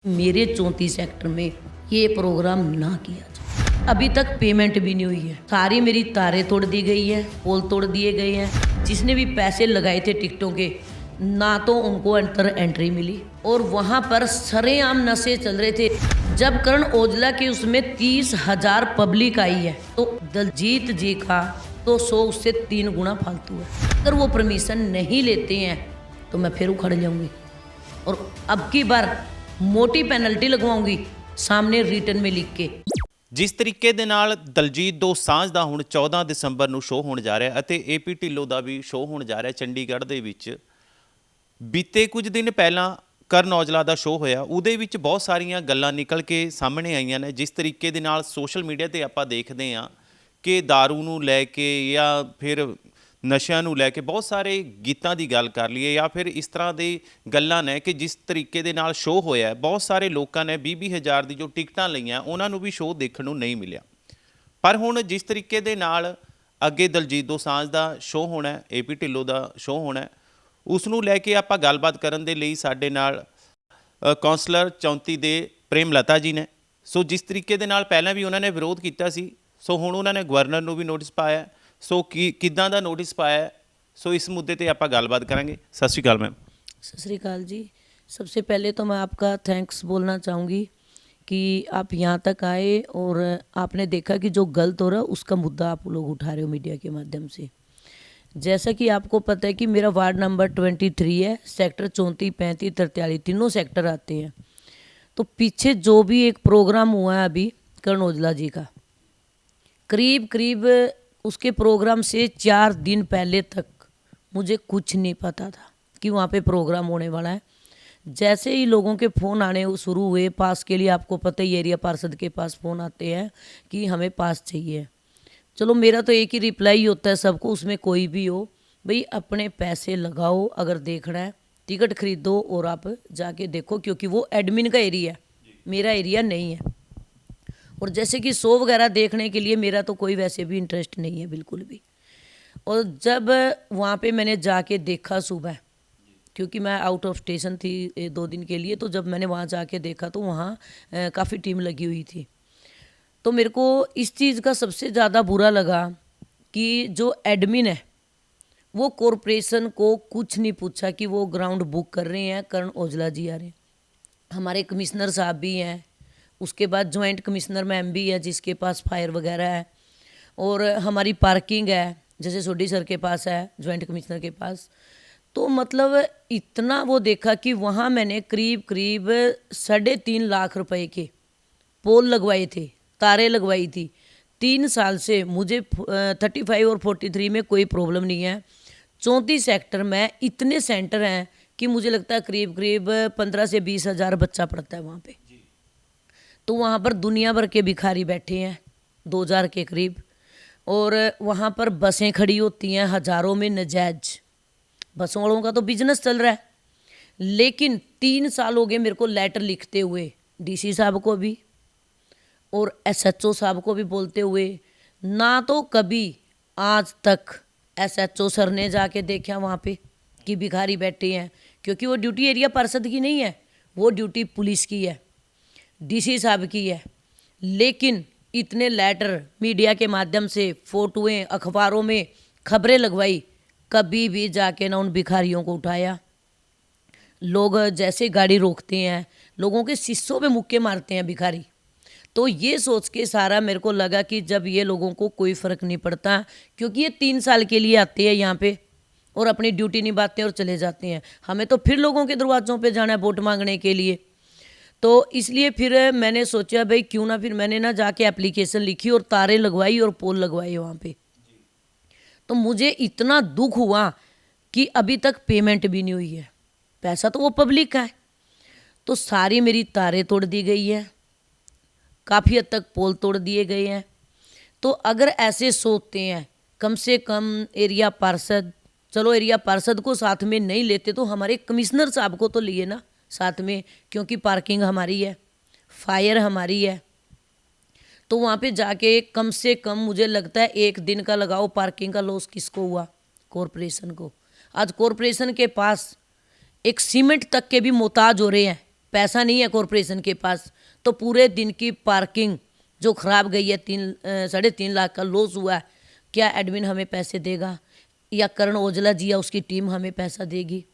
मेरे 34 सेक्टर में ये प्रोग्राम ना किया जाए। अभी तक पेमेंट भी नहीं हुई है। सारी मेरी तारें तोड़ दी गई है, पोल तोड़ दिए गए हैं। जिसने भी पैसे लगाए थे टिकटों के, ना तो उनको अंतर एंट्री मिली और वहां पर सरेआम नशे चल रहे थे। जब करण औजला के उसमें 30,000 पब्लिक आई है तो दलजीत जी का तो 100 उससे 3 गुना फालतू है। अगर वो परमिशन नहीं लेते हैं तो मैं फिर उखड़ जाऊंगी और अब की बार मोटी पेनल्टी लगवाऊंगी सामने रिटर्न में लिख के। ਜਿਸ ਤਰੀਕੇ ਦੇ ਨਾਲ ਦਲਜੀਤ ਦੋਸਾਂਝ ਦਾ ਹੁਣ 14 ਦਸੰਬਰ ਨੂੰ ਸ਼ੋਅ ਹੋਣ ਜਾ ਰਿਹਾ ਅਤੇ ਏਪੀ ਢਿੱਲੋਂ ਦਾ ਵੀ ਸ਼ੋਅ ਹੋਣ ਜਾ ਰਿਹਾ ਚੰਡੀਗੜ੍ਹ ਦੇ ਵਿੱਚ। ਬੀਤੇ ਕੁਝ ਦਿਨ ਪਹਿਲਾਂ ਕਰਨ ਔਜਲਾ ਦਾ ਸ਼ੋਅ ਹੋਇਆ, ਉਹਦੇ ਵਿੱਚ ਬਹੁਤ ਸਾਰੀਆਂ ਗੱਲਾਂ ਨਿਕਲ ਕੇ ਸਾਹਮਣੇ ਆਈਆਂ ਨੇ। ਜਿਸ ਤਰੀਕੇ ਦੇ ਨਾਲ ਸੋਸ਼ਲ ਮੀਡੀਆ 'ਤੇ ਆਪਾਂ ਦੇਖਦੇ ਹਾਂ ਕਿ ਦਾਰੂ ਨੂੰ ਲੈ ਕੇ ਜਾਂ ਫਿਰ ਨਸ਼ਿਆਂ ਨੂੰ ਲੈ ਕੇ ਬਹੁਤ ਸਾਰੇ ਗੀਤਾਂ ਦੀ ਗੱਲ ਕਰ ਲਈਏ ਜਾਂ ਫਿਰ ਇਸ ਤਰ੍ਹਾਂ ਦੀ ਗੱਲਾਂ ਨੇ ਕਿ ਜਿਸ ਤਰੀਕੇ ਦੇ ਨਾਲ ਸ਼ੋਅ ਹੋਇਆ, ਬਹੁਤ ਸਾਰੇ ਲੋਕਾਂ ਨੇ 20-20 ਹਜ਼ਾਰ ਦੀ ਜੋ ਟਿਕਟਾਂ ਲਈਆਂ ਉਹਨਾਂ ਨੂੰ ਵੀ ਸ਼ੋਅ ਦੇਖਣ ਨੂੰ ਨਹੀਂ ਮਿਲਿਆ। ਪਰ ਹੁਣ ਜਿਸ ਤਰੀਕੇ ਦੇ ਨਾਲ ਅੱਗੇ ਦਲਜੀਤ ਦੋਸਾਂਝ ਦਾ ਸ਼ੋਅ ਹੋਣਾ, ਏਪੀ ਢਿੱਲੋਂ ਦਾ ਸ਼ੋਅ ਹੋਣਾ, ਉਸ ਨੂੰ ਲੈ ਕੇ ਆਪਾਂ ਗੱਲਬਾਤ ਕਰਨ ਦੇ ਲਈ ਸਾਡੇ ਨਾਲ ਕੌਂਸਲਰ 34 ਦੇ ਪ੍ਰੇਮਲਤਾ ਜੀ ਨੇ। ਸੋ ਜਿਸ ਤਰੀਕੇ ਦੇ ਨਾਲ ਪਹਿਲਾਂ ਵੀ ਉਹਨਾਂ ਨੇ ਵਿਰੋਧ ਕੀਤਾ ਸੀ, ਸੋ ਹੁਣ ਉਹਨਾਂ ਨੇ ਗਵਰਨਰ ਨੂੰ ਵੀ ਨੋਟਿਸ ਪਾਇਆ। ਸੋ ਕਿੱਦਾਂ ਦਾ ਨੋਟਿਸ ਪਾਇਆ, सो इस मुद्दे पे आप गलबात करेंगे। सत श्री अकाल मैम। सत श्री अकाल जी। सबसे पहले तो मैं आपका थैंक्स बोलना चाहूँगी कि आप यहाँ तक आए और आपने देखा कि जो गलत हो रहा है उसका मुद्दा आप लोग उठा रहे हो मीडिया के माध्यम से। जैसा कि आपको पता है कि मेरा वार्ड नंबर 23 है, सेक्टर 34, 35, 43 तीनों सेक्टर आते हैं। तो पीछे जो भी एक प्रोग्राम हुआ है अभी करण औजला जी का, करीब करीब उसके प्रोग्राम से 4 दिन पहले तक मुझे कुछ नहीं पता था कि वहाँ पे प्रोग्राम होने वाला है। जैसे ही लोगों के फ़ोन आने शुरू हुए पास के लिए, आपको पता ही एरिया पार्षद के पास फ़ोन आते हैं कि हमें पास चाहिए। चलो मेरा तो एक ही रिप्लाई होता है सबको, उसमें कोई भी हो, भाई अपने पैसे लगाओ, अगर देखना है टिकट खरीदो और आप जाके देखो, क्योंकि वो एडमिन का एरिया है, मेरा एरिया नहीं है। और जैसे कि शो वगैरह देखने के लिए मेरा तो कोई वैसे भी इंटरेस्ट नहीं है बिल्कुल भी। और जब वहाँ पे मैंने जाके देखा सुबह, क्योंकि मैं आउट ऑफ स्टेशन थी 2 दिन के लिए, तो जब मैंने वहाँ जाके देखा तो वहाँ काफ़ी टीम लगी हुई थी। तो मेरे को इस चीज़ का सबसे ज़्यादा बुरा लगा कि जो एडमिन है वो कॉरपोरेशन को कुछ नहीं पूछा कि वो ग्राउंड बुक कर रहे हैं, करण औजला जी आ रहे हैं, हमारे कमिश्नर साहब भी हैं, उसके बाद ज्वाइंट कमिश्नर मैम भी है जिसके पास फायर वगैरह है, और हमारी पार्किंग है जैसे सोडी सर के पास है, ज्वाइंट कमिश्नर के पास। तो मतलब इतना वो देखा कि वहाँ मैंने करीब करीब 3.5 लाख रुपए के पोल लगवाए थे, तारें लगवाई थी। 3 साल से मुझे 35 और 43 में कोई प्रॉब्लम नहीं है। 34 सेक्टर में इतने सेंटर हैं कि मुझे लगता है करीब करीब 15 से 20 हज़ार बच्चा पढ़ता है वहाँ पे। तो वहाँ पर दुनिया भर के भिखारी बैठे हैं 2000 के करीब, और वहाँ पर बसें खड़ी होती हैं हज़ारों में नजायज। बसों वालों का तो बिजनेस चल रहा है। लेकिन 3 साल हो गए मेरे को लेटर लिखते हुए डीसी साहब को भी और एसएचओ साहब को भी बोलते हुए, ना तो कभी आज तक एसएचओ सर ने जाके देखा वहाँ पे कि भिखारी बैठे हैं, क्योंकि वो ड्यूटी एरिया पार्षद की नहीं है, वो ड्यूटी पुलिस की है, डीसी साहब की है। लेकिन इतने लेटर मीडिया के माध्यम से, फोटोएं, अखबारों में खबरें लगवाई, कभी भी जाके ना उन भिखारियों को उठाया। लोग जैसे गाड़ी रोकते हैं लोगों के शीशों पे मुक्के मारते हैं भिखारी। तो ये सोच के सारा मेरे को लगा कि जब ये लोगों को कोई फ़र्क नहीं पड़ता, क्योंकि ये 3 साल के लिए आते हैं यहाँ पे और अपनी ड्यूटी निभाते हैं और चले जाते हैं, हमें तो फिर लोगों के दरवाज़ों पे जाना है वोट मांगने के लिए। तो इसलिए फिर मैंने सोचा भाई क्यों ना, फिर मैंने ना जाके एप्लीकेशन लिखी और तारें लगवाई और पोल लगवाए वहाँ पे। तो मुझे इतना दुख हुआ कि अभी तक पेमेंट भी नहीं हुई है, पैसा तो वो पब्लिक का है। तो सारी मेरी तारें तोड़ दी गई है, काफ़ी हद तक पोल तोड़ दिए गए हैं। तो अगर ऐसे सोचते हैं, कम से कम एरिया पार्षद, चलो एरिया पार्षद को साथ में नहीं लेते तो हमारे कमिश्नर साहब को तो लिए ना साथ में, क्योंकि पार्किंग हमारी है, फायर हमारी है। तो वहाँ पे जाके कम से कम मुझे लगता है 1 दिन का लगाओ, पार्किंग का लॉस किसको हुआ? कॉरपोरेशन को। आज कॉरपोरेशन के पास एक सीमेंट तक के भी मोहताज हो रहे हैं पैसा नहीं है कॉरपोरेशन के पास, तो पूरे दिन की पार्किंग जो खराब गई है 3.5 लाख का लॉस हुआ है, क्या एडमिन हमें पैसे देगा या करण औजला जी या उसकी टीम हमें पैसा देगी?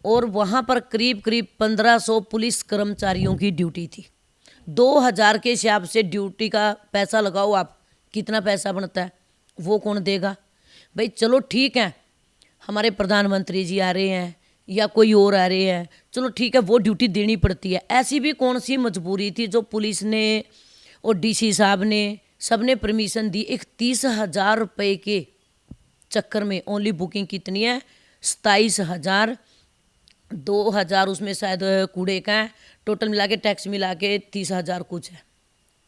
और वहाँ पर करीब करीब 1500 पुलिस कर्मचारियों की ड्यूटी थी। 2000 के हिसाब से ड्यूटी का पैसा लगाओ आप, कितना पैसा बनता है, वो कौन देगा? भाई चलो ठीक है, हमारे प्रधानमंत्री जी आ रहे हैं या कोई और आ रहे हैं, चलो ठीक है, वो ड्यूटी देनी पड़ती है। ऐसी भी कौन सी मजबूरी थी जो पुलिस ने और डीसी साहब ने सबने परमिशन दी? 31,000 रुपये के चक्कर में ओनली बुकिंग कितनी है? 27,000, 2,000 उसमें शायद कूड़े का है, टोटल मिला के टैक्स मिला के 30,000 कुछ है।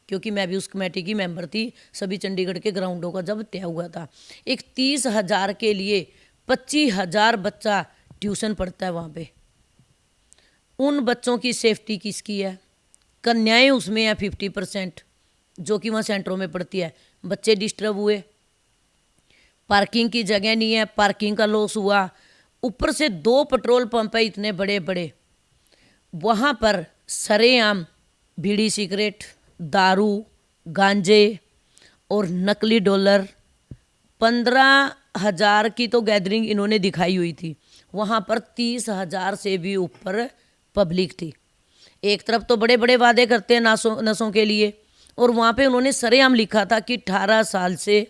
क्योंकि मैं भी उस कमेटी की मेंबर थी, सभी चंडीगढ़ के ग्राउंडों का जब तय हुआ था। 31,000 के लिए 25,000 बच्चा ट्यूशन पढ़ता है वहाँ पे। उन बच्चों की सेफ्टी किसकी है? कन्याएं उसमें है 50%, जो कि वहाँ सेंटरों में पढ़ती है। बच्चे डिस्टर्ब हुए, पार्किंग की जगह नहीं है, पार्किंग का लॉस हुआ, ऊपर से 2 पेट्रोल पंप है इतने बड़े बड़े, वहाँ पर सरेआम बीड़ी सिगरेट, दारू, गांजे और नकली डॉलर। 15,000 की तो गैदरिंग इन्होंने दिखाई हुई थी, वहाँ पर 30,000 से भी ऊपर पब्लिक थी। एक तरफ तो बड़े बड़े वादे करते हैं नशों के लिए, और वहाँ पे उन्होंने सरेआम लिखा था कि 18 साल से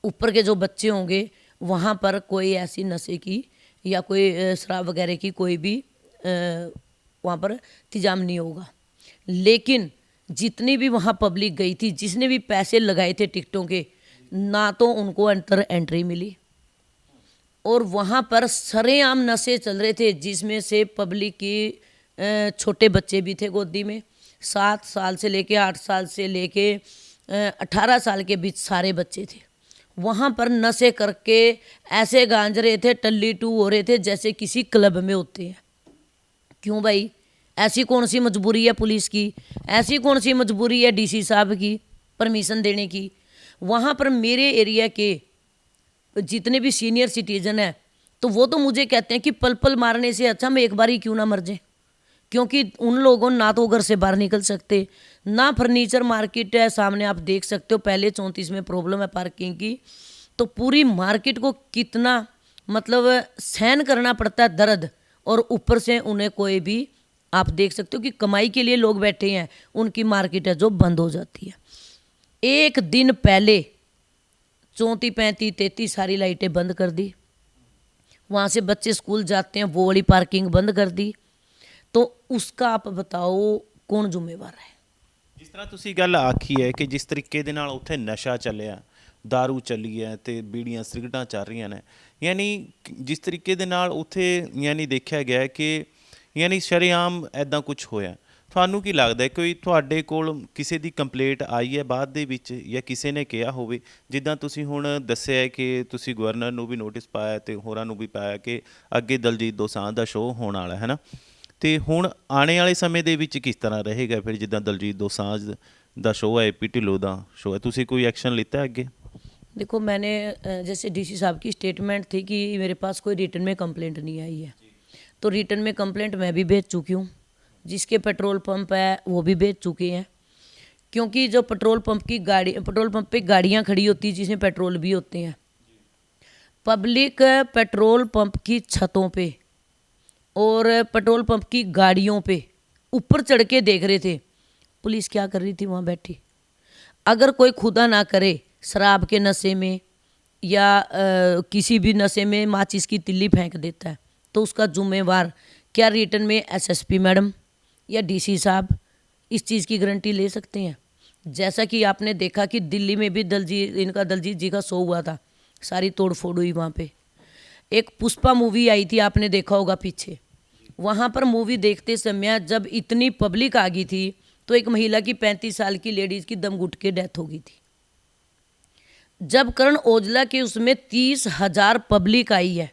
ऊपर के जो बच्चे होंगे वहाँ पर कोई ऐसी नशे की या कोई शराब वगैरह की कोई भी वहाँ पर इंतजाम नहीं होगा। लेकिन जितनी भी वहाँ पब्लिक गई थी, जिसने भी पैसे लगाए थे टिकटों के, ना तो उनको अंदर एंट्री मिली, और वहाँ पर सरेआम नशे चल रहे थे, जिसमें से पब्लिक की छोटे बच्चे भी थे गोदी में। 7 साल से लेके 8 साल से लेके 18 साल के बीच सारे बच्चे थे। वहाँ पर नशे करके ऐसे गांज रहे थे, टल्ली टू हो रहे थे जैसे किसी क्लब में होते हैं। क्यों भाई? ऐसी कौन सी मजबूरी है पुलिस की? ऐसी कौन सी मजबूरी है डीसी साहब की परमिशन देने की? वहाँ पर मेरे एरिया के जितने भी सीनियर सिटीजन हैं, तो वो तो मुझे कहते हैं कि पल पल मारने से अच्छा हम एक बार ही क्यों ना मर जाए। क्योंकि उन लोगों ना तो घर से बाहर निकल सकते, ना फर्नीचर मार्केट है सामने, आप देख सकते हो। पहले 34 में प्रॉब्लम है पार्किंग की, तो पूरी मार्केट को कितना मतलब सहन करना पड़ता है दर्द, और ऊपर से उन्हें कोई भी, आप देख सकते हो कि कमाई के लिए लोग बैठे हैं, उनकी मार्केट है जो बंद हो जाती है। एक दिन पहले 34, 35, 33 सारी लाइटें बंद कर दी, वहाँ से बच्चे स्कूल जाते हैं, वो वाली पार्किंग बंद कर दी। तो उसका आप बताओ कौन ਜ਼ਿੰਮੇਵਾਰ ਹੈ? ਜਿਸ ਤਰ੍ਹਾਂ ਤੁਸੀਂ ਗੱਲ ਆਖੀ ਹੈ ਕਿ ਜਿਸ ਤਰੀਕੇ ਦੇ ਨਾਲ ਉੱਥੇ ਨਸ਼ਾ ਚੱਲਿਆ, दारू ਚੱਲੀ ਹੈ ਤੇ ਬੀੜੀਆਂ ਸਿਗਰਟਾਂ ਚੱਲ ਰਹੀਆਂ ਨੇ, ਯਾਨੀ ਜਿਸ ਤਰੀਕੇ ਦੇ ਨਾਲ ਉੱਥੇ ਯਾਨੀ ਦੇਖਿਆ ਗਿਆ ਕਿ ਯਾਨੀ ਸ਼ਰੇਆਮ ਐਦਾਂ ਕੁਝ ਹੋਇਆ, ਤੁਹਾਨੂੰ ਕੀ ਲੱਗਦਾ ਹੈ ਕੋਈ ਤੁਹਾਡੇ ਕੋਲ ਕਿਸੇ ਦੀ ਕੰਪਲੇਂਟ ਆਈ ਹੈ ਬਾਅਦ ਦੇ ਵਿੱਚ, ਜਾਂ ਕਿਸੇ ਨੇ ਕਿਹਾ ਹੋਵੇ? ਜਿੱਦਾਂ ਤੁਸੀਂ ਹੁਣ ਦੱਸਿਆ ਹੈ ਕਿ ਤੁਸੀਂ ਗਵਰਨਰ ਨੂੰ ਵੀ ਨੋਟਿਸ ਪਾਇਆ ਤੇ ਹੋਰਾਂ ਨੂੰ ਵੀ ਪਾਇਆ ਕਿ ਅੱਗੇ ਦਲਜੀਤ ਦੋਸਾਂਝ ਦਾ ਸ਼ੋਅ ਹੋਣ ਵਾਲਾ ਹੈ ਨਾ, ਤੇ ਹੁਣ ਆਉਣੇ ਵਾਲੇ ਸਮੇਂ ਦੇ ਵਿੱਚ ਕਿਸ ਤਰ੍ਹਾਂ ਰਹੇਗਾ ਫਿਰ? ਜਿੱਦਾਂ ਦਲਜੀਤ ਦੋਸਾਂਝ ਦਾ ਸ਼ੋਅ ਹੈ, ਏਪੀ ਢਿੱਲੋਂ ਦਾ ਸ਼ੋਅ ਹੈ, ਤੁਸੀਂ ਕੋਈ ਐਕਸ਼ਨ ਲਿੱਤਾ ਅੱਗੇ? देखो, मैंने जैसे डीसी साहब की स्टेटमेंट थी कि मेरे पास कोई रिटर्न में कंप्लेंट नहीं आई है, तो रिटर्न में कंप्लेंट मैं भी भेज चुकी हूँ। जिसके पेट्रोल पंप है वो भी भेज चुके हैं, क्योंकि जो पेट्रोल पंप पे गाड़ियाँ खड़ी होती हैं जिसमें पेट्रोल भी होते हैं। पब्लिक पेट्रोल पंप की छतों पे और पेट्रोल पंप की गाड़ियों पे ऊपर चढ़ के देख रहे थे पुलिस क्या कर रही थी वहाँ बैठी। अगर कोई खुदा ना करे शराब के नशे में या किसी भी नशे में माचिस की तिल्ली फेंक देता है, तो उसका जुम्मेवार क्या रिटर्न में एसएसपी मैडम या डीसी साहब इस चीज़ की गारंटी ले सकते हैं? जैसा कि आपने देखा कि दिल्ली में भी दलजीत जी का शो हुआ था, सारी तोड़ फोड़ हुई वहाँ पे। एक पुष्पा मूवी आई थी, आपने देखा होगा पीछे, वहाँ पर मूवी देखते समय जब इतनी पब्लिक आ गई थी तो एक महिला की 35 साल की लेडीज़ की दम घुट के डेथ हो गई थी। जब करण औजला के उसमें 30,000 पब्लिक आई है,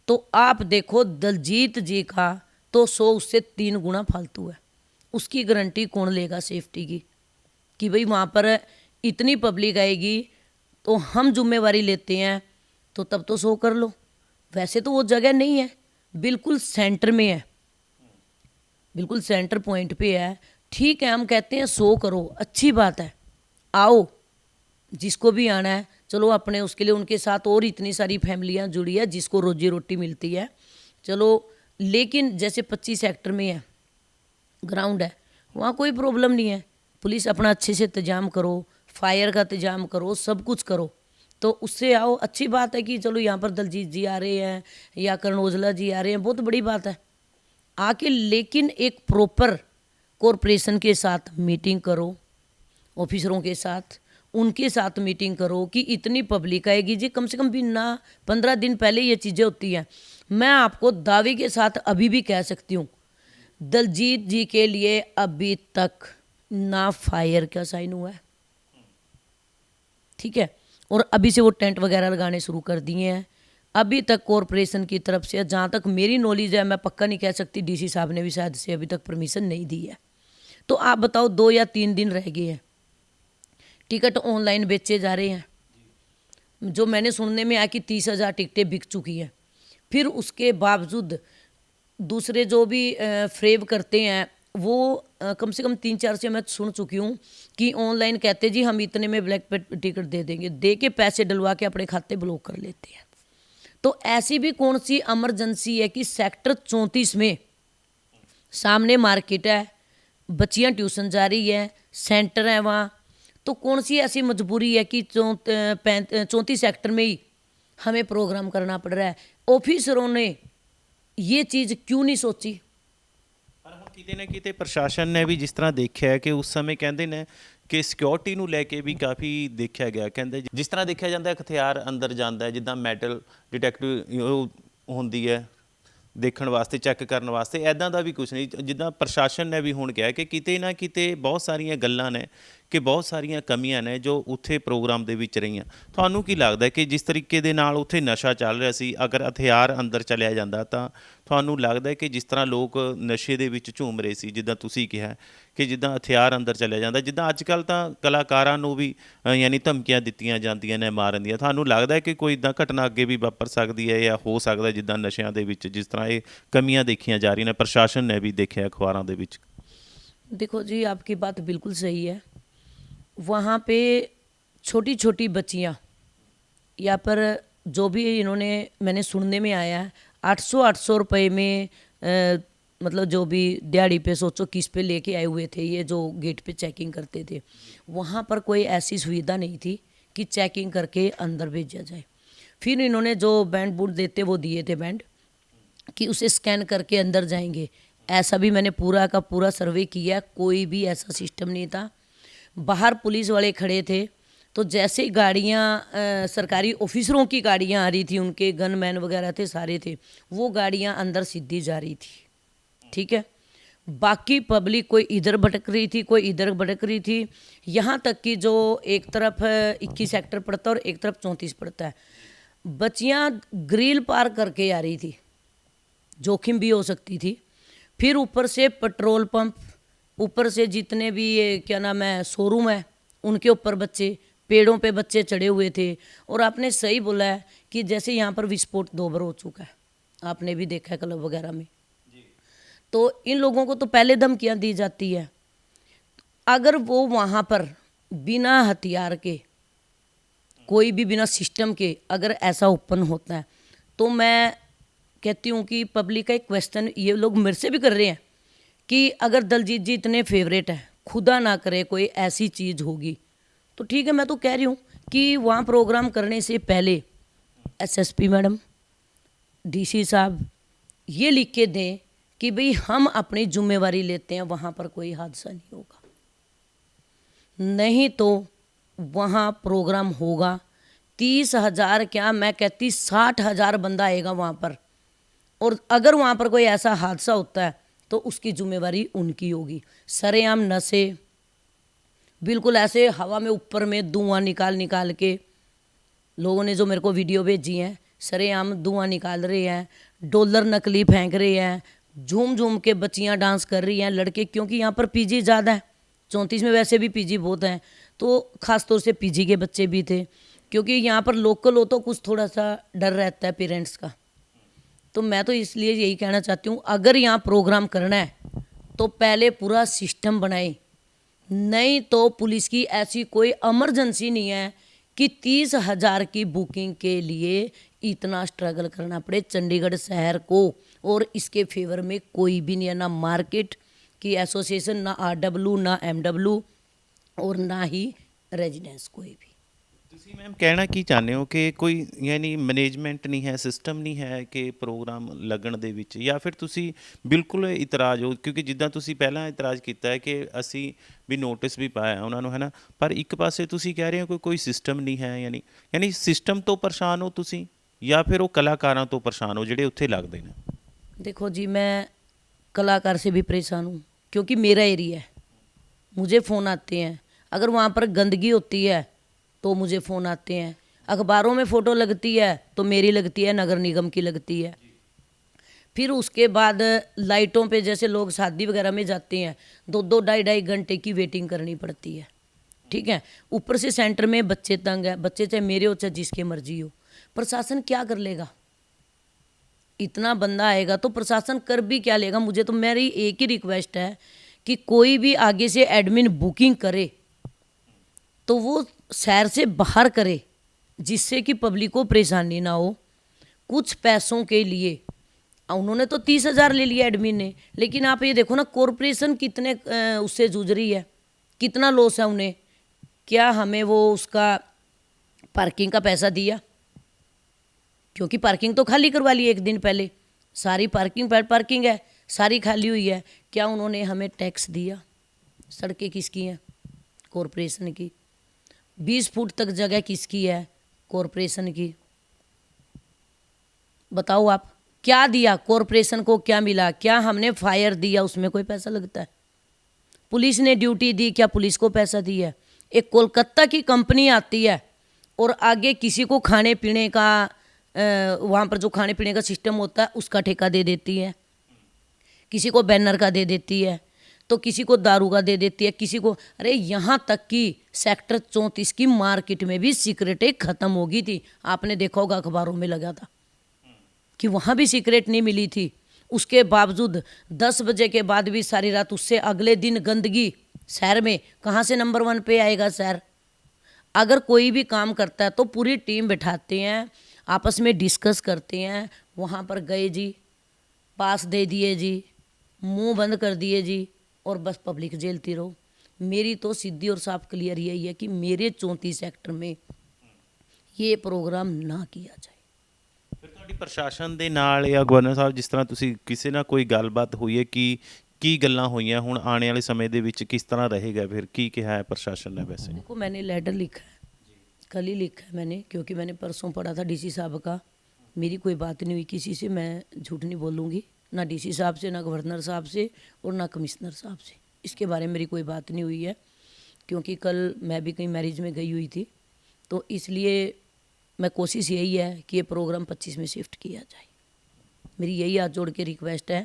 तो आप देखो दलजीत जी का तो 100 उससे 3 गुना फालतू है। उसकी गारंटी कौन लेगा सेफ्टी की कि भाई वहाँ पर इतनी पब्लिक आएगी तो हम जिम्मेवारी लेते हैं, तो तब तो 100 कर लो। वैसे तो वो जगह नहीं है, बिल्कुल सेंटर में है। बिल्कुल सेंटर पॉइंट पे है। ठीक है, हम कहते हैं 100 करो, अच्छी बात है, आओ, जिसको भी आना है चलो, अपने उसके लिए उनके साथ और इतनी सारी फैमिलियां जुड़ी है जिसको रोजी रोटी मिलती है, चलो। लेकिन जैसे 25 सेक्टर में है, ग्राउंड है, वहाँ कोई प्रॉब्लम नहीं है, पुलिस अपना अच्छे से इंतजाम करो, फायर का इंतजाम करो, सब कुछ करो, तो उससे आओ। अच्छी बात है कि चलो यहाँ पर दलजीत जी आ रहे हैं या करण औजला जी आ रहे हैं, बहुत बड़ी बात है आके, लेकिन एक प्रॉपर कॉरपोरेशन के साथ मीटिंग करो, ऑफिसरों के साथ, उनके साथ मीटिंग करो कि इतनी पब्लिक आएगी जी, कम से कम भी ना 15 दिन पहले ये चीज़ें होती हैं। मैं आपको दावे के साथ अभी भी कह सकती हूँ, दलजीत जी के लिए अभी तक ना फायर का साइन हुआ है, ठीक है, और अभी से वो टेंट वगैरह लगाने शुरू कर दिए हैं। अभी तक कॉरपोरेशन की तरफ से, जहाँ तक मेरी नॉलेज है, मैं पक्का नहीं कह सकती, डीसी साहब ने भी शायद से अभी तक परमिशन नहीं दी है। तो आप बताओ, 2 या 3 दिन रह गए हैं, टिकट ऑनलाइन बेचे जा रहे हैं, जो मैंने सुनने में आया कि 30,000 टिकटें बिक चुकी हैं। फिर उसके बावजूद दूसरे जो भी फ्रेब करते हैं वो कम से कम 3-4 से मैं सुन चुकी हूँ कि ऑनलाइन कहते जी हम इतने में ब्लैक पे टिकट दे देंगे, दे के पैसे डलवा के अपने खाते ब्लॉक कर लेते हैं। तो ऐसी भी कौन सी इमरजेंसी है कि सेक्टर 34 में सामने मार्केट है, बच्चियां ट्यूशन जा रही है, सेंटर है वहाँ, तो कौन सी ऐसी मजबूरी है कि 34 सेक्टर में ही हमें प्रोग्राम करना पड़ रहा है? ऑफिसरों ने ये चीज़ क्यों नहीं सोची? ਪਰ ਹੁਣ ਕਿਤੇ ਨਾ ਕਿਤੇ ਪ੍ਰਸ਼ਾਸਨ ਨੇ ਵੀ ਜਿਸ ਤਰ੍ਹਾਂ ਦੇਖਿਆ ਹੈ ਕਿ ਉਸ ਸਮੇਂ ਕਹਿੰਦੇ ਨੇ ਕਿ ਸਿਕਿਉਰਿਟੀ ਨੂੰ ਲੈ ਕੇ ਵੀ ਕਾਫੀ ਦੇਖਿਆ ਗਿਆ, ਕਹਿੰਦੇ ਜਿਸ ਤਰ੍ਹਾਂ ਦੇਖਿਆ ਜਾਂਦਾ ਹੈ ਹਥਿਆਰ ਅੰਦਰ ਜਾਂਦਾ ਹੈ, ਜਿੱਦਾਂ ਮੈਟਲ ਡਿਟੈਕਟਿਵ ਉਹ ਹੁੰਦੀ ਹੈ ਦੇਖਣ ਵਾਸਤੇ, ਚੈੱਕ ਕਰਨ ਵਾਸਤੇ, ਐਦਾਂ ਦਾ ਵੀ ਕੁਝ ਨਹੀਂ। ਜਿੱਦਾਂ ਪ੍ਰਸ਼ਾਸਨ ਨੇ ਵੀ ਹੁਣ ਕਿਹਾ ਕਿ ਕਿਤੇ ਨਾ ਕਿਤੇ ਬਹੁਤ ਸਾਰੀਆਂ ਗੱਲਾਂ ਨੇ, ਕਿ ਬਹੁਤ ਸਾਰੀਆਂ ਕਮੀਆਂ ਨੇ ਜੋ ਉੱਥੇ ਪ੍ਰੋਗਰਾਮ ਦੇ ਵਿੱਚ ਰਹੀਆਂ। ਤੁਹਾਨੂੰ ਕੀ ਲੱਗਦਾ ਕਿ ਜਿਸ ਤਰੀਕੇ ਦੇ ਨਾਲ ਉੱਥੇ ਨਸ਼ਾ ਚੱਲ ਰਿਹਾ ਸੀ, ਅਗਰ ਹਥਿਆਰ ਅੰਦਰ ਚਲਿਆ ਜਾਂਦਾ ਤਾਂ ਤੁਹਾਨੂੰ ਲੱਗਦਾ ਕਿ ਜਿਸ ਤਰ੍ਹਾਂ ਲੋਕ ਨਸ਼ੇ ਦੇ ਵਿੱਚ ਝੂਮ ਰਹੇ ਸੀ, ਜਿੱਦਾਂ ਤੁਸੀਂ ਕਿਹਾ ਕਿ ਜਿੱਦਾਂ ਹਥਿਆਰ ਅੰਦਰ ਚਲਿਆ ਜਾਂਦਾ, ਜਿੱਦਾਂ ਅੱਜ ਕੱਲ੍ਹ ਤਾਂ ਕਲਾਕਾਰਾਂ ਨੂੰ ਵੀ ਯਾਨੀ ਧਮਕੀਆਂ ਦਿੱਤੀਆਂ ਜਾਂਦੀਆਂ ਨੇ ਮਾਰਨ ਦੀਆਂ, ਤੁਹਾਨੂੰ ਲੱਗਦਾ ਕਿ ਕੋਈ ਇੱਦਾਂ ਘਟਨਾ ਅੱਗੇ ਵੀ ਵਾਪਰ ਸਕਦੀ ਹੈ ਜਾਂ ਹੋ ਸਕਦਾ ਜਿੱਦਾਂ ਨਸ਼ਿਆਂ ਦੇ ਵਿੱਚ ਜਿਸ ਤਰ੍ਹਾਂ ਇਹ ਕਮੀਆਂ ਦੇਖੀਆਂ ਜਾ ਰਹੀਆਂ ਨੇ, ਪ੍ਰਸ਼ਾਸਨ ਨੇ ਵੀ ਦੇਖਿਆ ਅਖਬਾਰਾਂ ਦੇ ਵਿੱਚ? देखो जी, आपकी बात बिल्कुल सही है। वहाँ पे छोटी छोटी बच्चियाँ, या पर जो भी इन्होंने, मैंने सुनने में आया है 800 रुपये में मतलब जो भी दिहाड़ी पे, सोचो किस पे लेके आए हुए थे ये जो गेट पे चेकिंग करते थे, वहाँ पर कोई ऐसी सुविधा नहीं थी कि चेकिंग करके अंदर भेजा जाए। फिर इन्होंने जो बैंड बूट देते वो दिए थे बैंड, कि उसे स्कैन करके अंदर जाएंगे। ऐसा भी मैंने पूरा का पूरा सर्वे किया, कोई भी ऐसा सिस्टम नहीं था। बाहर पुलिस वाले खड़े थे, तो जैसे ही गाड़ियाँ सरकारी ऑफिसरों की गाड़ियाँ आ रही थी, उनके गनमैन वगैरह थे, सारे थे, वो गाड़ियाँ अंदर सीधी जा रही थी, ठीक है। बाकी पब्लिक कोई इधर भटक रही थी, कोई इधर भटक रही थी। यहाँ तक कि जो एक तरफ 21 सेक्टर पड़ता है और एक तरफ 34 पड़ता है, बच्चियाँ ग्रिल पार करके आ रही थी, जोखिम भी हो सकती थी। फिर ऊपर से पेट्रोल पंप, ऊपर से जितने भी ये क्या नाम है शोरूम है, उनके ऊपर बच्चे, पेड़ों पे बच्चे चढ़े हुए थे। और आपने सही बोला है कि जैसे यहाँ पर विस्फोट 2 बार हो चुका है, आपने भी देखा है क्लब वगैरह में, तो इन लोगों को तो पहले धमकियाँ दी जाती है। अगर वो वहाँ पर बिना हथियार के, कोई भी बिना सिस्टम के अगर ऐसा ओपन होता है, तो मैं कहती हूँ कि पब्लिक का एक क्वेश्चन ये लोग मेरे से भी कर रहे हैं कि अगर दलजीत जी इतने फेवरेट है, खुदा ना करे कोई ऐसी चीज़ होगी, तो ठीक है, मैं तो कह रही हूँ कि वहाँ प्रोग्राम करने से पहले एसएसपी मैडम, डीसी साहब ये लिख के दें कि भाई हम अपनी जिम्मेवारी लेते हैं, वहाँ पर कोई हादसा नहीं होगा। नहीं तो वहाँ प्रोग्राम होगा, 30,000 क्या, मैं कहती 60,000 बंदा आएगा वहाँ पर, और अगर वहाँ पर कोई ऐसा हादसा होता है तो उसकी जिम्मेवारी उनकी होगी। सरेआम नशे, बिल्कुल ऐसे हवा में ऊपर में धुआं निकाल निकाल के, लोगों ने जो मेरे को वीडियो भेजी हैं, सरेआम धुआं निकाल रहे हैं, डॉलर नकली फेंक रहे हैं, झूम झूम के बच्चियाँ डांस कर रही हैं, लड़के, क्योंकि यहाँ पर पीजी ज़्यादा है, 34 में वैसे भी पीजी बहुत हैं, तो ख़ास तौर से पीजी के बच्चे भी थे, क्योंकि यहाँ पर लोकल हो तो कुछ थोड़ा सा डर रहता है पेरेंट्स का। तो मैं तो इसलिए यही कहना चाहती हूँ, अगर यहाँ प्रोग्राम करना है तो पहले पूरा सिस्टम बनाए, नहीं तो पुलिस की ऐसी कोई इमरजेंसी नहीं है कि 30,000 की बुकिंग के लिए इतना स्ट्रगल करना पड़े चंडीगढ़ शहर को। और इसके फेवर में कोई भी नहीं है, ना मार्केट की एसोसिएशन, ना RW, ना MW, और ना ही रेजिडेंस कोई भी। ਤੁਸੀਂ ਮੈਮ ਕਹਿਣਾ ਕੀ ਚਾਹੁੰਦੇ ਹੋ ਕਿ ਕੋਈ ਯਾਨੀ ਮੈਨੇਜਮੈਂਟ ਨਹੀਂ ਹੈ, ਸਿਸਟਮ ਨਹੀਂ ਹੈ ਕਿ ਪ੍ਰੋਗਰਾਮ ਲੱਗਣ ਦੇ ਵਿੱਚ, ਜਾਂ ਫਿਰ ਤੁਸੀਂ ਬਿਲਕੁਲ ਇਤਰਾਜ਼ ਹੋ? ਕਿਉਂਕਿ ਜਿੱਦਾਂ ਤੁਸੀਂ ਪਹਿਲਾਂ ਇਤਰਾਜ਼ ਕੀਤਾ ਹੈ ਕਿ ਅਸੀਂ ਵੀ ਨੋਟਿਸ ਵੀ ਪਾਇਆ ਉਹਨਾਂ ਨੂੰ, ਹੈ ਨਾ, ਪਰ ਇੱਕ ਪਾਸੇ ਤੁਸੀਂ ਕਹਿ ਰਹੇ ਹੋ ਕਿ ਕੋਈ ਸਿਸਟਮ ਨਹੀਂ ਹੈ, ਯਾਨੀ ਸਿਸਟਮ ਤੋਂ ਪਰੇਸ਼ਾਨ ਹੋ ਤੁਸੀਂ, ਜਾਂ ਫਿਰ ਉਹ ਕਲਾਕਾਰਾਂ ਤੋਂ ਪਰੇਸ਼ਾਨ ਹੋ ਜਿਹੜੇ ਉੱਥੇ ਲੱਗਦੇ ਨੇ? देखो जी, मैं कलाकार से भी परेशान हूँ क्योंकि मेरा एरिया है, मुझे फ़ोन आते हैं। अगर वहाँ पर गंदगी होती है तो मुझे फ़ोन आते हैं, अखबारों में फ़ोटो लगती है तो मेरी लगती है, नगर निगम की लगती है। फिर उसके बाद लाइटों पे जैसे लोग शादी वगैरह में जाते हैं, 2-2 ढाई-ढाई घंटे की वेटिंग करनी पड़ती है, ठीक है। ऊपर से सेंटर में बच्चे तंग है, बच्चे चाहे मेरे हो चाहे जिसके मर्जी हो, प्रशासन क्या कर लेगा? इतना बंदा आएगा तो प्रशासन कर भी क्या लेगा? मुझे तो मेरी एक ही रिक्वेस्ट है कि कोई भी आगे से एडमिन बुकिंग करे तो वो शहर से बाहर करे, जिससे कि पब्लिक को परेशानी ना हो। कुछ पैसों के लिए उन्होंने तो 30,000 ले लिया एडमिन ने, लेकिन आप ये देखो ना, कॉरपोरेशन कितने उससे जूझ रही है, कितना लॉस है उन्हें। क्या हमें वो उसका पार्किंग का पैसा दिया? क्योंकि पार्किंग तो खाली करवा ली एक दिन पहले, सारी पार्किंग है, सारी खाली हुई है। क्या उन्होंने हमें टैक्स दिया? सड़कें किसकी हैं? कॉरपोरेशन की। 20 फुट तक जगह किसकी है? कॉरपोरेशन की। बताओ आप, क्या दिया कॉरपोरेशन को? क्या मिला? क्या हमने फायर दिया? उसमें कोई पैसा लगता है? पुलिस ने ड्यूटी दी, क्या पुलिस को पैसा दिया है? एक कोलकाता की कंपनी आती है और आगे किसी को खाने पीने का, वहाँ पर जो खाने पीने का सिस्टम होता है उसका ठेका दे देती है, किसी को बैनर का दे देती है, तो किसी को दारू का दे देती है, किसी को, अरे यहाँ तक कि सेक्टर 34 की मार्केट में भी सिगरेटें ख़त्म हो गई थी। आपने देखा होगा, अखबारों में लगा था कि वहाँ भी सिगरेट नहीं मिली थी। उसके बावजूद 10 बजे के बाद भी सारी रात, उससे अगले दिन गंदगी शहर में, कहाँ से नंबर 1 पे आएगा शहर? अगर कोई भी काम करता है तो पूरी टीम बैठाते हैं, आपस में डिस्कस करते हैं। वहाँ पर गए जी, पास दे दिए जी, मुंह बंद कर दिए जी, और बस पब्लिक झेलती रहो। मेरी तो सीधी और साफ क्लियर यही है कि मेरे 34 सेक्टर में ये प्रोग्राम ना किया जाए। ਫਿਰ ਤੁਹਾਡੀ ਪ੍ਰਸ਼ਾਸਨ ਦੇ ਨਾਲ ਜਾਂ ਗਵਰਨਰ ਸਾਹਿਬ, ਜਿਸ ਤਰ੍ਹਾਂ ਤੁਸੀਂ ਕਿਸੇ ਨਾਲ ਕੋਈ ਗੱਲਬਾਤ ਹੋਈ ਹੈ ਕਿ ਕੀ ਗੱਲਾਂ ਹੋਈਆਂ, ਹੁਣ ਆਉਣ ਵਾਲੇ ਸਮੇਂ ਦੇ ਵਿੱਚ ਕਿਸ ਤਰ੍ਹਾਂ ਰਹੇਗਾ, ਫਿਰ ਕੀ ਕਿਹਾ ਹੈ ਪ੍ਰਸ਼ਾਸਨ ਨੇ? वैसे देखो, मैंने लेटर लिखा है, कल ही लिखा है मैंने, क्योंकि मैंने परसों पढ़ा था DC साहब का। मेरी कोई बात नहीं हुई किसी से, मैं झूठ नहीं बोलूँगी, ना DC साहब से, ना गवर्नर साहब से, और ना कमिश्नर साहब से। इसके बारे में मेरी कोई बात नहीं हुई है, क्योंकि कल मैं भी कहीं मैरिज में गई हुई थी, तो इसलिए मैं कोशिश यही है कि ये प्रोग्राम 25 में शिफ्ट किया जाए। मेरी यही हाथ जोड़ के रिक्वेस्ट है,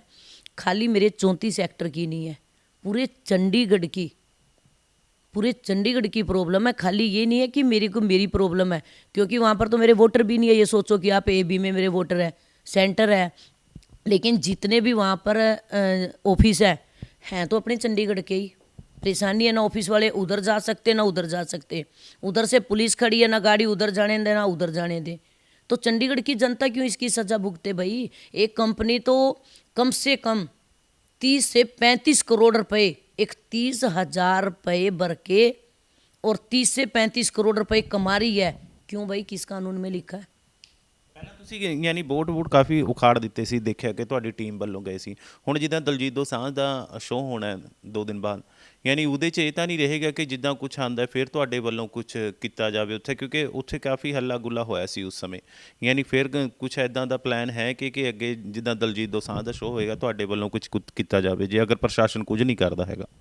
खाली मेरे 34 सेक्टर की नहीं है, पूरे चंडीगढ़ की प्रॉब्लम है। खाली ये नहीं है कि मेरी प्रॉब्लम है, क्योंकि वहाँ पर तो मेरे वोटर भी नहीं है। ये सोचो कि आप AB में मेरे वोटर है, सेंटर है, लेकिन जितने भी वहाँ पर ऑफिस हैं तो अपने चंडीगढ़ के ही। परेशानी है, ना ऑफिस वाले उधर जा सकते ना उधर जा सकते, उधर से पुलिस खड़ी है, ना गाड़ी उधर जाने दे ना उधर जाने दे। तो चंडीगढ़ की जनता क्यों इसकी सज़ा भुगते भाई? एक कंपनी तो कम से कम 30 से 35 करोड़ रुपए, 31,000 रुपये भर के, और 30 से 35 करोड़ रुपए कमा रही है। क्यों भाई? किस कानून में लिखा है? ਪਹਿਲਾਂ ਤੁਸੀਂ ਯਾਨੀ ਬੋਰਡ ਕਾਫੀ ਉਖਾੜ ਦਿੱਤੇ ਸੀ, ਦੇਖਿਆ ਕਿ ਤੁਹਾਡੀ ਟੀਮ ਵੱਲੋਂ ਗਏ ਸੀ। ਹੁਣ ਜਿੱਦਾਂ ਦਲਜੀਤ ਦੋਸਾਂਝ ਦਾ ਸ਼ੋਅ ਹੋਣਾ 2 ਦਿਨ ਬਾਅਦ, ਯਾਨੀ ਉਹਦੇ 'ਚ ਇਹ ਤਾਂ ਨਹੀਂ ਰਹੇਗਾ ਕਿ ਜਿੱਦਾਂ ਕੁਝ ਆਉਂਦਾ ਫਿਰ ਤੁਹਾਡੇ ਵੱਲੋਂ ਕੁਝ ਕੀਤਾ ਜਾਵੇ ਉੱਥੇ? ਕਿਉਂਕਿ ਉੱਥੇ ਕਾਫੀ ਹੱਲਾ ਗੁੱਲਾ ਹੋਇਆ ਸੀ ਉਸ ਸਮੇਂ। ਯਾਨੀ ਫਿਰ ਕੁਝ ਇੱਦਾਂ ਦਾ ਪਲਾਨ ਹੈ ਕਿ ਅੱਗੇ ਜਿੱਦਾਂ ਦਲਜੀਤ ਦੋਸਾਂਝ ਦਾ ਸ਼ੋਅ ਹੋਏਗਾ ਤੁਹਾਡੇ ਵੱਲੋਂ ਕੁਝ ਕੀਤਾ ਜਾਵੇ, ਜੇ ਅਗਰ ਪ੍ਰਸ਼ਾਸਨ ਕੁਝ नहीं करता हैगा?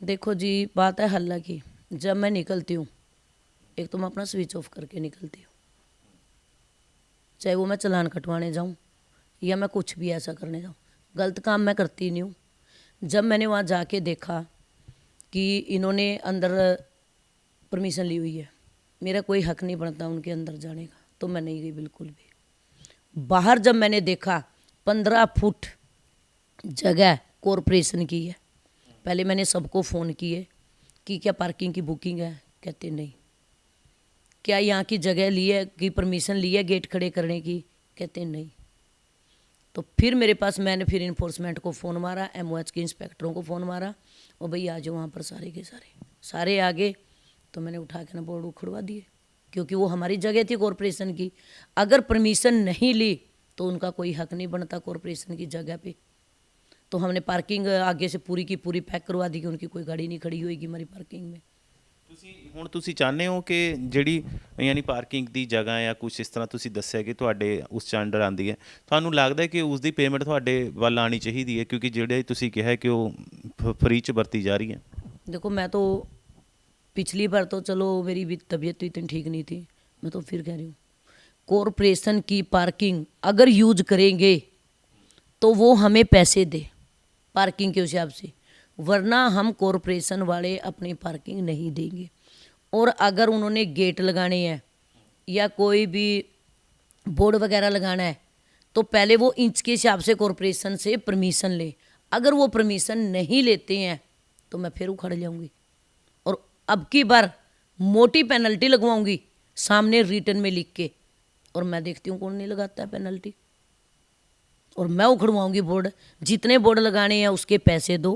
देखो जी, बात है हल्ला की। जब मैं निकलती हूँ, एक तो मैं अपना स्विच ऑफ करके निकलती हूँ, चाहे वो मैं चालान कटवाने जाऊँ या मैं कुछ भी ऐसा करने जाऊँ, गलत काम मैं करती नहीं हूँ। जब मैंने वहाँ जाके देखा कि इन्होंने अंदर परमिशन ली हुई है, मेरा कोई हक नहीं बनता उनके अंदर जाने का, तो मैं नहीं गई बिल्कुल भी। बाहर जब मैंने देखा 15 फुट जगह कॉरपोरेशन की है, पहले मैंने सबको फ़ोन किए कि क्या पार्किंग की बुकिंग है, कहते नहीं। क्या यहाँ की जगह ली है कि परमिशन ली है गेट खड़े करने की, कहते नहीं। तो फिर मेरे पास मैंने फिर इन्फोर्समेंट को फ़ोन मारा, MOH के इंस्पेक्टरों को फ़ोन मारा, और भाई आ जाओ वहाँ पर सारे के सारे आ गए। तो मैंने उठा के ना बोर्ड उखड़वा दिए, क्योंकि वो हमारी जगह थी कॉरपोरेशन की। अगर परमिशन नहीं ली तो उनका कोई हक नहीं बनता कॉरपोरेशन की जगह पे। तो हमने पार्किंग आगे से पूरी की पूरी पैक करवा दी कि उनकी कोई गाड़ी नहीं खड़ी होएगी हमारी पार्किंग में। ਤੁਸੀਂ ਚਾਹੁੰਦੇ ਹੋ ਕਿ ਜਿਹੜੀ ਯਾਨੀ ਪਾਰਕਿੰਗ ਦੀ ਜਗ੍ਹਾ ਜਾਂ ਕੁਝ ਇਸ ਤਰ੍ਹਾਂ ਤੁਸੀਂ ਦੱਸਿਆ ਕਿ ਤੁਹਾਡੇ ਉਸ 'ਚ ਅੰਡਰ ਆਉਂਦੀ ਹੈ, ਤੁਹਾਨੂੰ ਲੱਗਦਾ ਹੈ ਕਿ ਉਸ ਦੀ ਪੇਮੈਂਟ ਤੁਹਾਡੇ ਵੱਲ ਆਉਣੀ ਚਾਹੀਦੀ ਹੈ, ਕਿਉਂਕਿ ਜਿਹੜੇ ਤੁਸੀਂ ਕਿਹਾ ਕਿ ਉਹ ਫ੍ਰੀ 'ਚ ਵਰਤੀ ਜਾ ਰਹੀ ਹੈ। देखो मैं तो पिछली बार तो चलो मेरी भी तबीयत तो इतनी ठीक नहीं थी, मैं तो फिर कह रही हूँ कॉरपोरेशन की पार्किंग अगर यूज करेंगे तो वो हमें पैसे दे पार्किंग के हिसाब से, वरना हम कॉरपोरेशन वाले अपनी पार्किंग नहीं देंगे। और अगर उन्होंने गेट लगाने हैं या कोई भी बोर्ड वगैरह लगाना है तो पहले वो इंच के हिसाब से कॉरपोरेशन से परमिशन ले। अगर वो परमिशन नहीं लेते हैं तो मैं फिर उखड़ जाऊंगी और अब की बार मोटी पेनल्टी लगवाऊंगी सामने रिटर्न में लिख के, और मैं देखती हूँ कौन नहीं लगाता है पेनल्टी, और मैं उखड़वाऊंगी बोर्ड। जितने बोर्ड लगाने हैं उसके पैसे दो।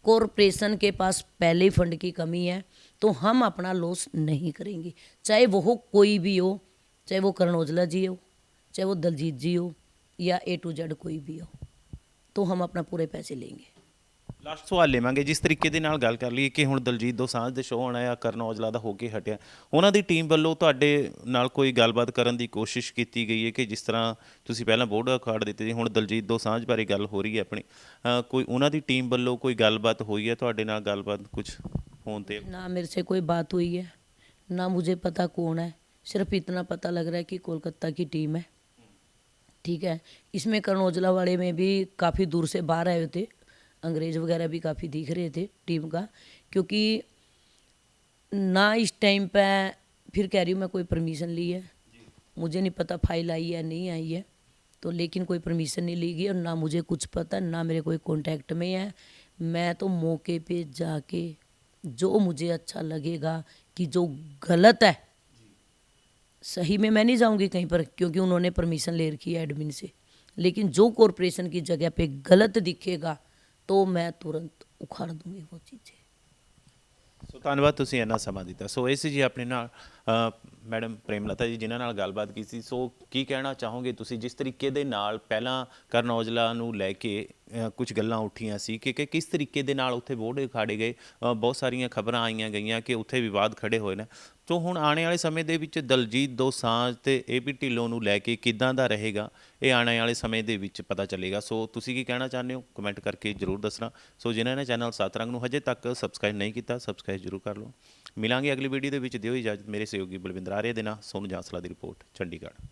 कॉरपोरेशन के पास पहले ही फंड की कमी है तो हम अपना लॉस नहीं करेंगे, चाहे वो हो कोई भी हो, चाहे वो करण औजला जी हो, चाहे वो दलजीत जी हो, या A to Z कोई भी हो, तो हम अपना पूरे पैसे लेंगे। ਲਾਸਟ ਸਵਾਲ ਲਵਾਂਗੇ। ਜਿਸ ਤਰੀਕੇ ਦੇ ਨਾਲ ਗੱਲ ਕਰ ਲਈਏ ਕਿ ਹੁਣ ਦਲਜੀਤ ਦੋਸਾਂਝ ਦੇ ਸ਼ੋਅ ਹੋਣਾ ਆ, ਕਰਨ ਔਜਲਾ ਦਾ ਹੋ ਕੇ ਹਟਿਆ, ਉਹਨਾਂ ਦੀ ਟੀਮ ਵੱਲੋਂ ਤੁਹਾਡੇ ਨਾਲ ਕੋਈ ਗੱਲਬਾਤ ਕਰਨ ਦੀ ਕੋਸ਼ਿਸ਼ ਕੀਤੀ ਗਈ ਹੈ ਕਿ ਜਿਸ ਤਰ੍ਹਾਂ ਤੁਸੀਂ ਪਹਿਲਾਂ ਬੋਰਡ ਅਖਾੜ ਦਿੱਤੇ ਸੀ, ਹੁਣ ਦਲਜੀਤ ਦੋਸਾਂਝ ਬਾਰੇ ਗੱਲ ਹੋ ਰਹੀ ਹੈ ਆਪਣੀ, ਕੋਈ ਉਹਨਾਂ ਦੀ ਟੀਮ ਵੱਲੋਂ ਕੋਈ ਗੱਲਬਾਤ ਹੋਈ ਹੈ ਤੁਹਾਡੇ ਨਾਲ, ਗੱਲਬਾਤ ਕੁਝ ਹੋਣ 'ਤੇ? ना मेरे से कोई बात हुई है, ना मुझे पता कौन है, सिर्फ इतना पता लग रहा है कि कोलकाता की टीम है। ठीक है, इसमें करण औजला वाले में भी काफ़ी दूर से बाहर आए थे, अंग्रेज वगैरह भी काफ़ी दिख रहे थे टीम का, क्योंकि ना इस टाइम पे फिर कह रही हूँ मैं कोई परमिशन ली है, मुझे नहीं पता फाइल आई है नहीं आई है, तो लेकिन कोई परमिशन नहीं ली गई और ना मुझे कुछ पता, ना मेरे कोई कांटेक्ट में है। मैं तो मौके पे जाके जो मुझे अच्छा लगेगा कि जो गलत है, सही में मैं नहीं जाऊंगी कहीं पर, क्योंकि उन्होंने परमिशन ले रखी है एडमिन से, लेकिन जो कॉरपोरेशन की जगह पे गलत दिखेगा तो मैं तुरंत उखाड़ दूंगी वो चीज़ें। ਸੋ ਧੰਨਵਾਦ, ਤੁਸੀਂ ਇੰਨਾ ਸਮਾਂ ਦਿੱਤਾ। ਸੋ ਇਹ ਸੀ ਜੀ ਆਪਣੇ ਨਾਲ ਮੈਡਮ ਪ੍ਰੇਮਲਤਾ ਜੀ, ਜਿਨ੍ਹਾਂ ਨਾਲ ਗੱਲਬਾਤ ਕੀਤੀ। ਸੋ ਕੀ ਕਹਿਣਾ ਚਾਹੋਗੇ ਤੁਸੀਂ, ਜਿਸ ਤਰੀਕੇ ਦੇ ਨਾਲ ਪਹਿਲਾਂ ਕਰਨ ਔਜਲਾ ਨੂੰ ਲੈ ਕੇ ਕੁਝ ਗੱਲਾਂ ਉੱਠੀਆਂ ਸੀ ਕਿ ਕਿਸ ਤਰੀਕੇ ਦੇ ਨਾਲ ਉੱਥੇ ਬੋਰਡ ਉਖਾੜੇ ਗਏ, ਬਹੁਤ ਸਾਰੀਆਂ ਖਬਰਾਂ ਆਈਆਂ ਗਈਆਂ ਕਿ ਉੱਥੇ ਵਿਵਾਦ ਖੜੇ ਹੋਏ ਨੇ। ਸੋ ਹੁਣ ਆਉਣ ਵਾਲੇ ਸਮੇਂ ਦੇ ਵਿੱਚ ਦਲਜੀਤ ਦੋਸਾਂਝ ਤੇ AP ਢਿੱਲੋਂ ਨੂੰ ਲੈ ਕੇ ਕਿੱਦਾਂ ਦਾ ਰਹੇਗਾ, ਇਹ ਆਉਣ ਵਾਲੇ ਸਮੇਂ ਦੇ ਵਿੱਚ ਪਤਾ ਚੱਲੇਗਾ। ਸੋ ਤੁਸੀਂ ਕੀ ਕਹਿਣਾ ਚਾਹੁੰਦੇ ਹੋ, ਕਮੈਂਟ ਕਰਕੇ ਜ਼ਰੂਰ ਦੱਸਣਾ। ਸੋ ਜਿਨ੍ਹਾਂ ਨੇ ਚੈਨਲ ਸੱਤ ਰੰਗ ਨੂੰ ਹਜੇ ਤੱਕ ਸਬਸਕ੍ਰਾਈਬ ਨਹੀਂ ਕੀਤਾ, ਸਬਸਕ੍ਰਾਈਬ ਜ਼ਰੂਰ ਕਰ ਲਓ। ਮਿਲਾਂਗੇ ਅਗਲੀ ਵੀਡੀਓ ਦੇ ਵਿੱਚ। ਦਿਓ ਇਜਾਜ਼ਤ। ਮੇਰੇ ਸਹਿਯੋਗੀ ਬਲਵਿੰਦਰ ਆਰੀਆ ਦੇ ਨਾਲ ਸੋਨੂੰ ਜਾਂਸਲਾ ਦੀ ਰਿਪੋਰਟ, ਚੰਡੀਗੜ੍ਹ।